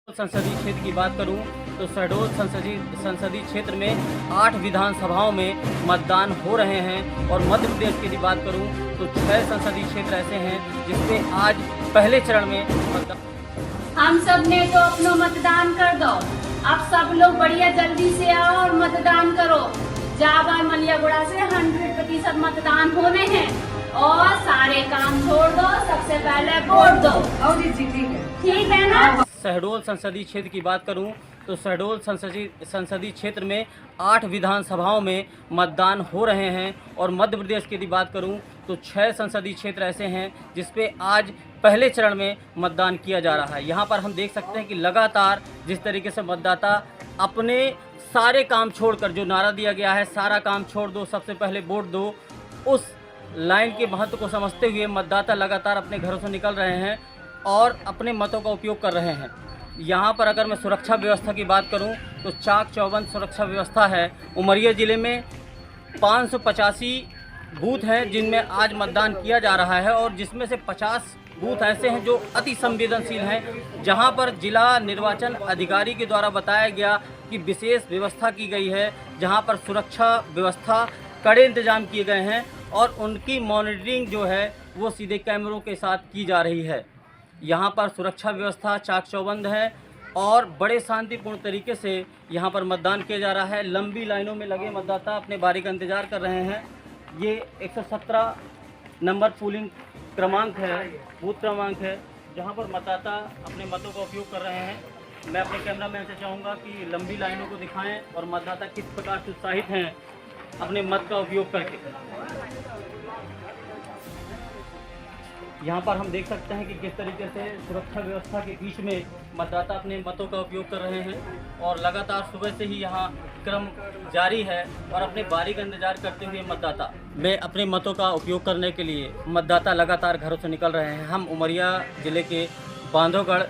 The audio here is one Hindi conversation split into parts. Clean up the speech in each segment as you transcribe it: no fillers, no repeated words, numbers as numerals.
संसदीय क्षेत्र की बात करूं तो शहडोल संसदीय क्षेत्र में 8 विधानसभाओं में मतदान हो रहे हैं और मध्य प्रदेश की बात करूं तो 6 संसदीय क्षेत्र ऐसे हैं जिसमें आज पहले चरण में मतदान। हम सब ने तो अपना मतदान कर दो। अब सब लोग बढ़िया जल्दी से आओ और मतदान करो। जावा मलियागुड़ा से 100% मतदान होने हैं और सारे काम छोड़ दो, सबसे पहले वोट दो। ठीक है ना। शहडोल संसदीय क्षेत्र की बात करूं तो शहडोल संसदीय क्षेत्र में 8 विधानसभाओं में मतदान हो रहे हैं और मध्य प्रदेश की बात करूं तो 6 संसदीय क्षेत्र ऐसे हैं जिसपे आज पहले चरण में मतदान किया जा रहा है। यहां पर हम देख सकते हैं कि लगातार जिस तरीके से मतदाता अपने सारे काम छोड़कर, जो नारा दिया गया है सारा काम छोड़ दो सबसे पहले वोट दो, उस लाइन के महत्व को समझते हुए मतदाता लगातार अपने घरों से निकल रहे हैं और अपने मतों का उपयोग कर रहे हैं। यहाँ पर अगर मैं सुरक्षा व्यवस्था की बात करूँ तो चाक चौबंद सुरक्षा व्यवस्था है। उमरिया ज़िले में 585 बूथ हैं जिनमें आज मतदान किया जा रहा है और जिसमें से 50 बूथ ऐसे हैं जो अति संवेदनशील हैं, जहाँ पर जिला निर्वाचन अधिकारी के द्वारा बताया गया कि विशेष व्यवस्था की गई है, जहाँ पर सुरक्षा व्यवस्था कड़े इंतजाम किए गए हैं और उनकी मॉनिटरिंग जो है वो सीधे कैमरों के साथ की जा रही है। यहाँ पर सुरक्षा व्यवस्था चाक चौबंद है और बड़े शांतिपूर्ण तरीके से यहाँ पर मतदान किया जा रहा है। लंबी लाइनों में लगे मतदाता अपने बारी का इंतज़ार कर रहे हैं। ये 117 नंबर पोलिंग क्रमांक है, बूथ क्रमांक है, जहाँ पर मतदाता अपने मतों का उपयोग कर रहे हैं। मैं अपने कैमरामैन से चाहूँगा कि लंबी लाइनों को दिखाएँ और मतदाता किस प्रकार से उत्साहित हैं अपने मत का उपयोग करके। यहाँ पर हम देख सकते हैं कि किस तरीके से सुरक्षा व्यवस्था के बीच में मतदाता अपने मतों का उपयोग कर रहे हैं और लगातार सुबह से ही यहाँ क्रम जारी है और अपने बारी का इंतजार करते हुए मतदाता में अपने मतों का उपयोग करने के लिए मतदाता लगातार घरों से निकल रहे हैं। हम उमरिया ज़िले के बांधवगढ़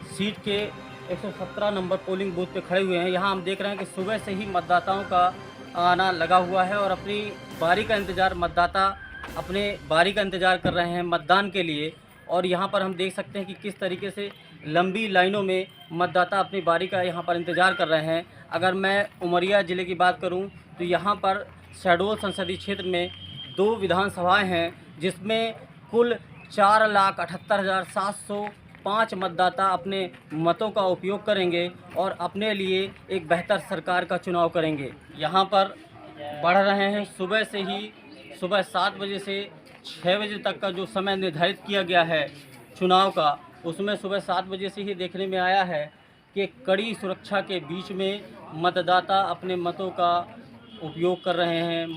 सीट के 117 नंबर पोलिंग बूथ पे खड़े हुए हैं। यहाँ हम देख रहे हैं कि सुबह से ही मतदाताओं का आना लगा हुआ है और अपनी बारी का इंतज़ार मतदाता अपने बारी का इंतज़ार कर रहे हैं मतदान के लिए। और यहाँ पर हम देख सकते हैं कि किस तरीके से लंबी लाइनों में मतदाता अपनी बारी का यहाँ पर इंतज़ार कर रहे हैं। अगर मैं उमरिया ज़िले की बात करूँ तो यहाँ पर शहडोल संसदीय क्षेत्र में 2 विधानसभाएं हैं जिसमें कुल 4,78,705 मतदाता अपने मतों का उपयोग करेंगे और अपने लिए एक बेहतर सरकार का चुनाव करेंगे। यहाँ पर बढ़ रहे हैं सुबह 7 बजे से 6 बजे तक का जो समय निर्धारित किया गया है चुनाव का, उसमें सुबह 7 बजे से ही देखने में आया है कि कड़ी सुरक्षा के बीच में मतदाता अपने मतों का उपयोग कर रहे हैं।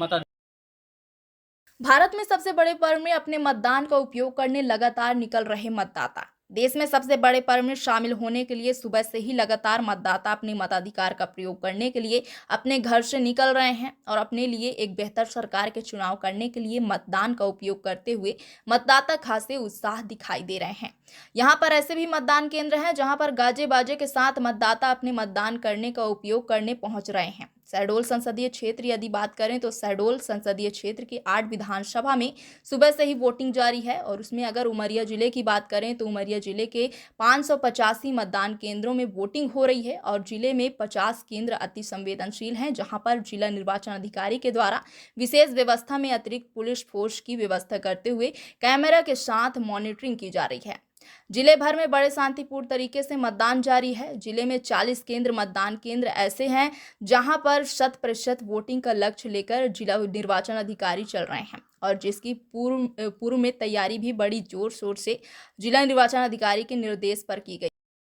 भारत में सबसे बड़े पर्व में अपने मतदान का उपयोग करने लगातार निकल रहे मतदाता। देश में सबसे बड़े पर्व में शामिल होने के लिए सुबह से ही लगातार मतदाता अपने मताधिकार का प्रयोग करने के लिए अपने घर से निकल रहे हैं और अपने लिए एक बेहतर सरकार के चुनाव करने के लिए मतदान का उपयोग करते हुए मतदाता खासे उत्साह दिखाई दे रहे हैं। यहाँ पर ऐसे भी मतदान केंद्र हैं जहाँ पर गाजे बाजे के साथ मतदाता अपने मतदान करने का उपयोग करने पहुँच रहे हैं। शहडोल संसदीय क्षेत्र यदि बात करें तो शहडोल संसदीय क्षेत्र की 8 विधानसभा में सुबह से ही वोटिंग जारी है और उसमें अगर उमरिया जिले की बात करें तो उमरिया जिले के 585 मतदान केंद्रों में वोटिंग हो रही है और जिले में 50 केंद्र अति संवेदनशील हैं, जहां पर जिला निर्वाचन अधिकारी के द्वारा विशेष व्यवस्था में अतिरिक्त पुलिस फोर्स की व्यवस्था करते हुए कैमरा के साथ मॉनिटरिंग की जा रही है। जिले भर में बड़े शांतिपूर्ण तरीके से मतदान जारी है। जिले में 40 मतदान केंद्र ऐसे हैं जहां पर 100% वोटिंग का लक्ष्य लेकर जिला निर्वाचन अधिकारी चल रहे हैं और जिसकी पूर्व में तैयारी भी बड़ी जोर शोर से जिला निर्वाचन अधिकारी के निर्देश पर की गई।